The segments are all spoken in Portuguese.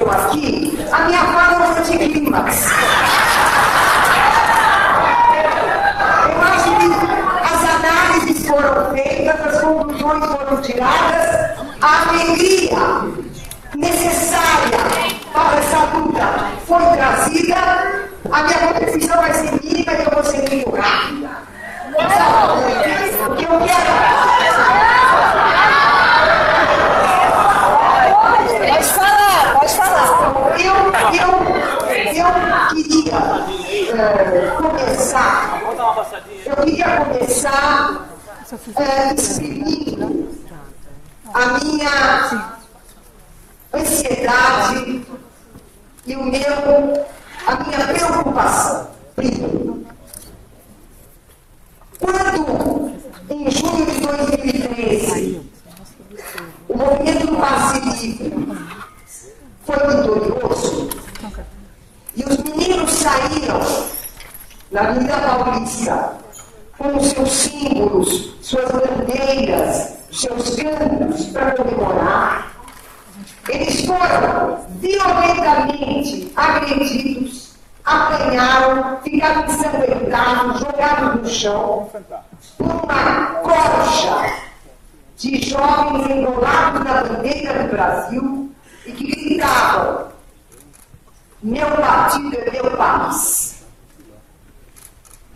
aconteceu aqui, a minha fala é um anticlímax. Eu acho que as análises foram feitas, as conclusões foram tiradas, a alegria necessária para essa luta foi trazida, a minha contribuição vai ser mínima e eu vou ser muito rápida. O que eu quero... Pode falar. Eu queria começar exprimindo a minha ansiedade e a minha preocupação. Primeiro, quando em junho de 2013 o movimento do passe livre foi vitorioso e os meninos saíram na Avenida Paulista com os seus símbolos, suas bandeiras, seus cantos para comemorar, eles foram violentamente agredidos, apanharam, ficaram ensanguentados, jogados no chão por uma corja de jovens enrolados na bandeira do Brasil e que gritavam: meu partido é meu país.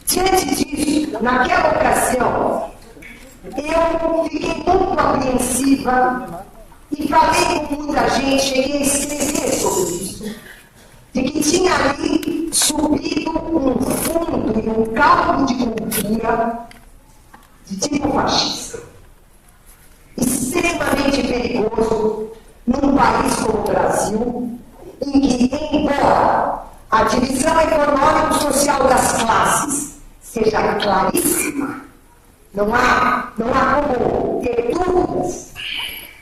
Diante disso, naquela ocasião, eu fiquei muito apreensiva e falei com muita gente, cheguei a escrever sobre isso, de que tinha ali subido um fundo e um caldo de cultura de tipo fascista, extremamente perigoso num país como o Brasil, em que, embora a divisão econômico-social das classes seja claríssima, não há como ter dúvidas,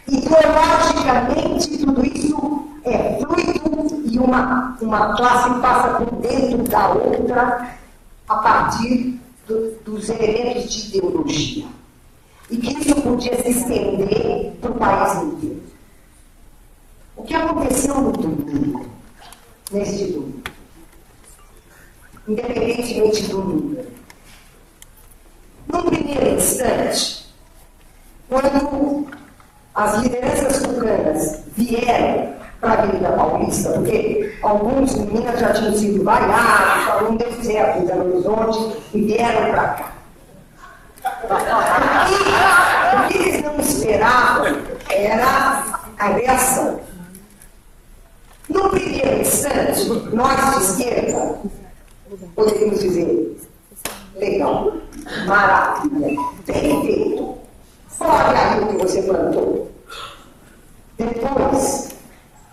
ideologicamente tudo isso é fluido e uma classe passa por dentro da outra a partir dos elementos de ideologia. E que isso podia se estender para o país inteiro. O que aconteceu no domingo, neste domingo, independentemente do número, num primeiro instante, quando as lideranças tucanas vieram para a Avenida Paulista, porque alguns em Minas já tinham sido vaiados, alguns deu certo em Belo Horizonte e vieram para cá. O que eles não esperavam era a reação. No primeiro instante, nós de esquerda poderíamos dizer: legal, maravilha, perfeito, olha aí o que você plantou. Depois,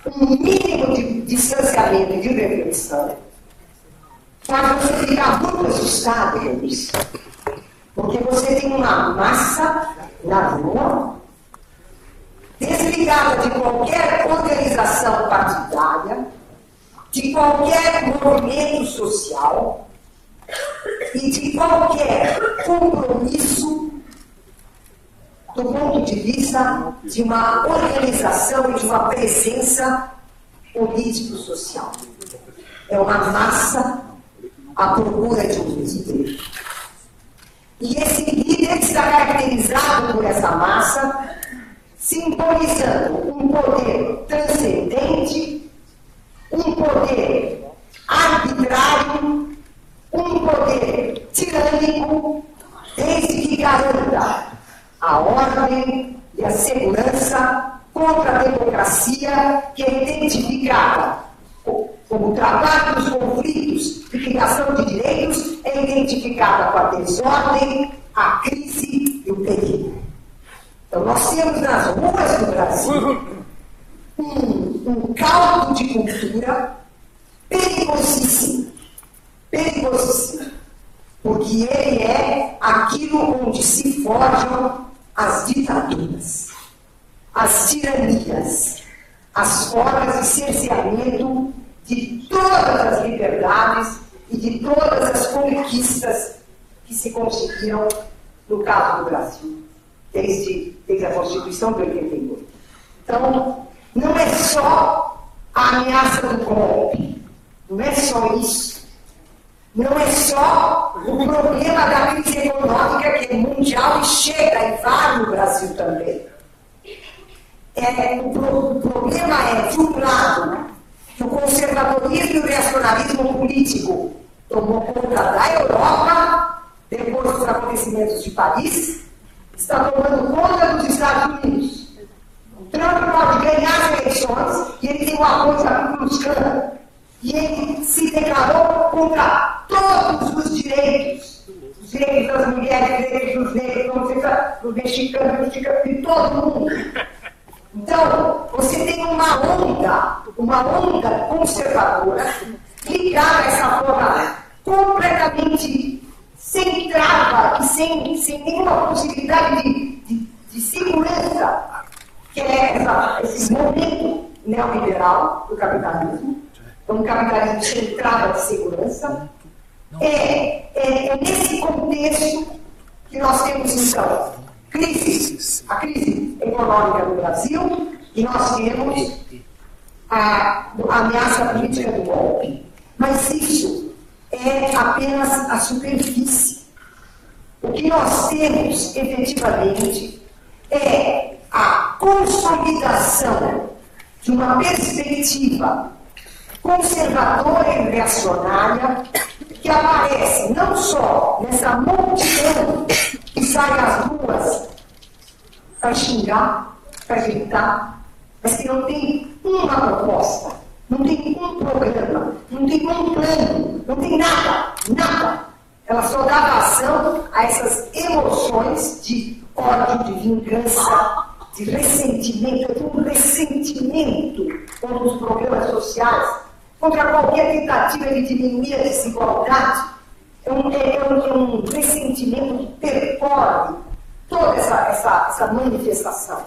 um mínimo de distanciamento e de reflexão faz você ficar muito assustado com isso. Porque você tem uma massa na rua, desligada de qualquer organização partidária, de qualquer movimento social e de qualquer compromisso do ponto de vista de uma organização e de uma presença político-social. É uma massa à procura de um líder. E esse líder está caracterizado por essa massa, simbolizando um poder transcendente, um poder arbitrário, um poder tirânico, desde que garanta a ordem e a segurança contra a democracia, que é identificada como trabalho dos conflitos e criação de direitos, é identificada com a desordem, a crise e o perigo. Então, nós temos nas ruas do Brasil um caldo de cultura perigosíssimo, porque ele é aquilo onde se forjam as ditaduras, as tiranias, as formas de cerceamento de todas as liberdades e de todas as conquistas que se conseguiram no caso do Brasil, desde a Constituição de 88. Então, não é só a a ameaça do golpe. Não é só isso. Não é só o problema da crise econômica que é mundial e chega e vai no Brasil também. O problema é, de um lado, que o conservadorismo e o reacionarismo político tomou conta da Europa, depois dos acontecimentos de Paris, está tomando conta dos Estados Unidos. O Trump pode ganhar as eleições e ele tem o apoio da Ku Klux Klan. E ele se declarou contra todos os direitos das mulheres, direitos dos negros, dos mexicanos, de todo mundo. Então, você tem uma onda conservadora ligada a essa forma completamente sem trava e sem nenhuma possibilidade de segurança, que é esse momento neoliberal do capitalismo. Um capitalismo sem trava de segurança. É nesse contexto que nós temos, então, a crise econômica no Brasil, e nós temos a ameaça política do golpe. Mas isso é apenas a superfície. O que nós temos, efetivamente, é a consolidação de uma perspectiva conservadora e reacionária que aparece não só nessa multidão que sai às ruas para xingar, para gritar, mas que não tem uma proposta, não tem um programa, não tem um plano, não tem nada. Ela só dá vazão a essas emoções de ódio, de vingança, de ressentimento, um ressentimento contra os programas sociais, contra qualquer tentativa de diminuir a desigualdade. É um ressentimento que percorre toda essa manifestação.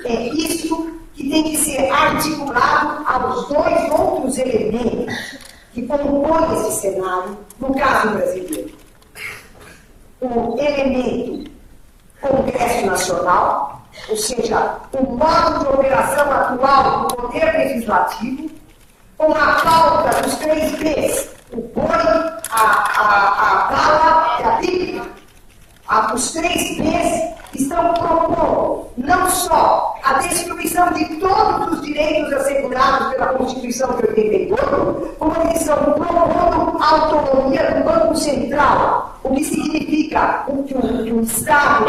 É isso que tem que ser articulado aos dois outros elementos que compõem esse cenário, no caso brasileiro. O elemento Congresso Nacional, ou seja, o modo de operação atual do Poder Legislativo, com a pauta dos 3 Bs, o boi, a bala e a Bíblia. Os 3 Bs estão propondo não só a destruição de todos os direitos assegurados pela Constituição de 88, como eles estão propondo a autonomia do Banco Central, o que significa que o Estado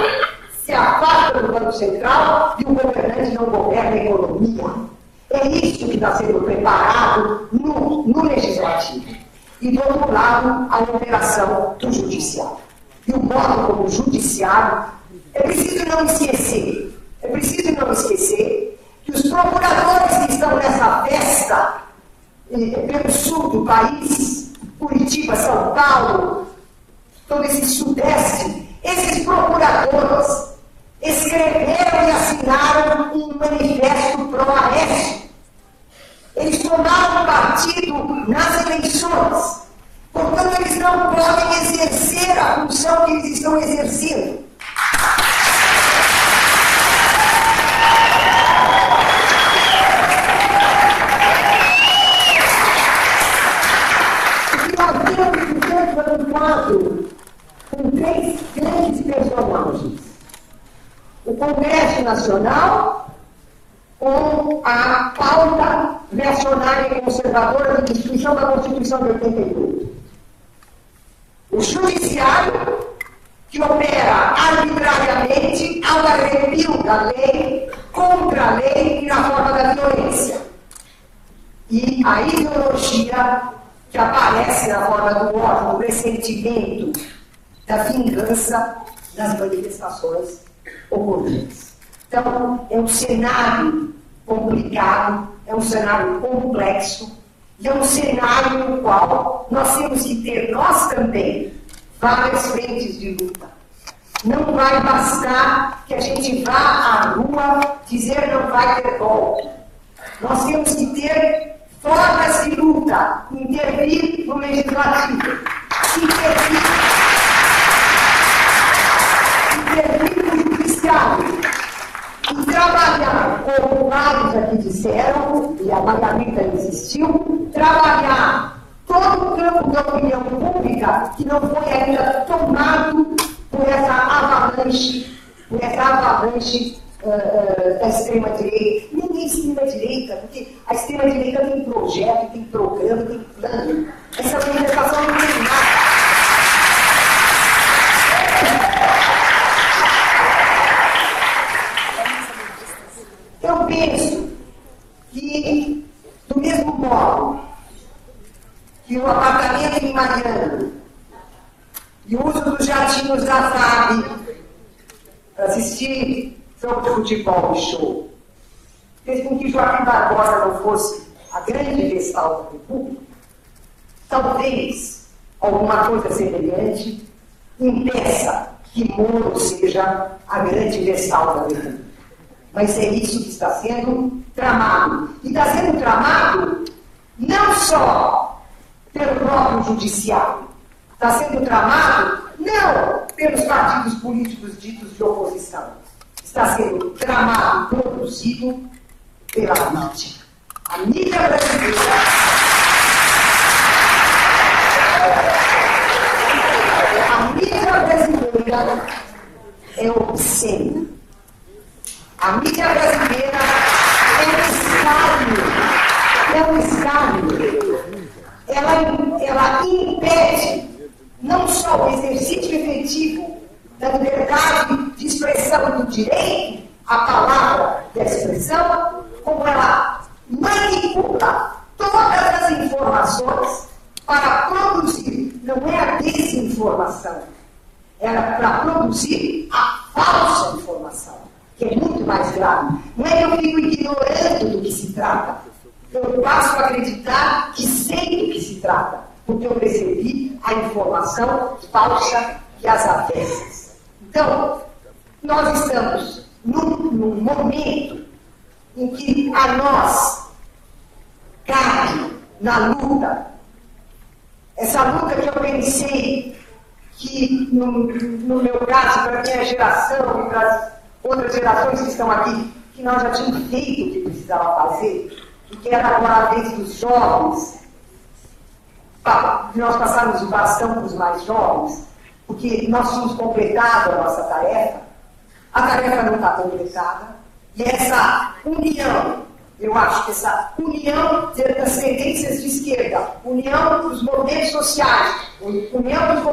se afasta do Banco Central e o governante não governa a economia. É isso que está sendo preparado no Legislativo. E, do outro lado, a operação do Judiciário. E o modo como o Judiciário, é preciso não esquecer que os procuradores que estão nessa festa pelo sul do país, Curitiba, São Paulo, todo esse sudeste, esses procuradores escreveram e assinaram um manifesto pró-Aécio. Eles tomaram partido nas eleições. Portanto, eles não podem exercer a função que eles estão exercendo. O que nós temos, portanto, é um quadro com 3 grandes personagens. O Congresso Nacional, com a pauta reacionária e conservadora de destruição da Constituição de 88. O Judiciário, que opera arbitrariamente ao arrepio da lei, contra a lei e na forma da violência. E a ideologia que aparece na forma do ódio, do ressentimento, da vingança das manifestações ocorridas. Então, é um cenário complicado, é um cenário complexo, e é um cenário no qual nós temos que ter, nós também, várias frentes de luta. Não vai bastar que a gente vá à rua dizer não vai ter golpe. Nós temos que ter formas de luta, intervir no legislativo, intervir no judiciário, e trabalhar, como vários aqui disseram, e a Margarita existiu, trabalhar todo o campo da opinião pública que não foi ainda tomado por essa avalanche da extrema-direita. Ninguém é extrema-direita, porque a extrema-direita tem projeto, tem programa, tem plano. Essa manifestação não tem nada. Eu penso que, do mesmo modo que o apartamento em Mariana e o uso dos jatinhos da FAB para assistir jogo de futebol e show fez com que Joaquim Barbosa não fosse a grande vestal da República, talvez alguma coisa semelhante impeça que Moro seja a grande vestal da República. Mas é isso que está sendo tramado. E está sendo tramado não só pelo próprio judiciário, está sendo tramado não pelos partidos políticos ditos de oposição, está sendo tramado e produzido pela mídia. A mídia brasileira é obscena. A mídia brasileira é um escárnio. Ela impede não só o exercício efetivo da liberdade de expressão do direito à palavra da expressão, como ela manipula todas as informações para produzir, não é a desinformação, era para produzir a falsa informação, que é muito mais grave. Não é que eu fico ignorando do que se trata, eu passo a acreditar que sei do que se trata, porque eu recebi a informação falsa e as avessas. Então, nós estamos num momento em que a nós cabe na luta, essa luta que eu pensei que, no meu caso, para a minha geração e para as outras gerações que estão aqui, que nós já tínhamos feito o que precisava fazer, e que era agora a vez dos jovens, nós passarmos o bastão para os mais jovens, porque nós tínhamos completado a nossa tarefa, a tarefa não está completada, e essa união, eu acho que essa união das tendências de esquerda, união dos movimentos sociais, união dos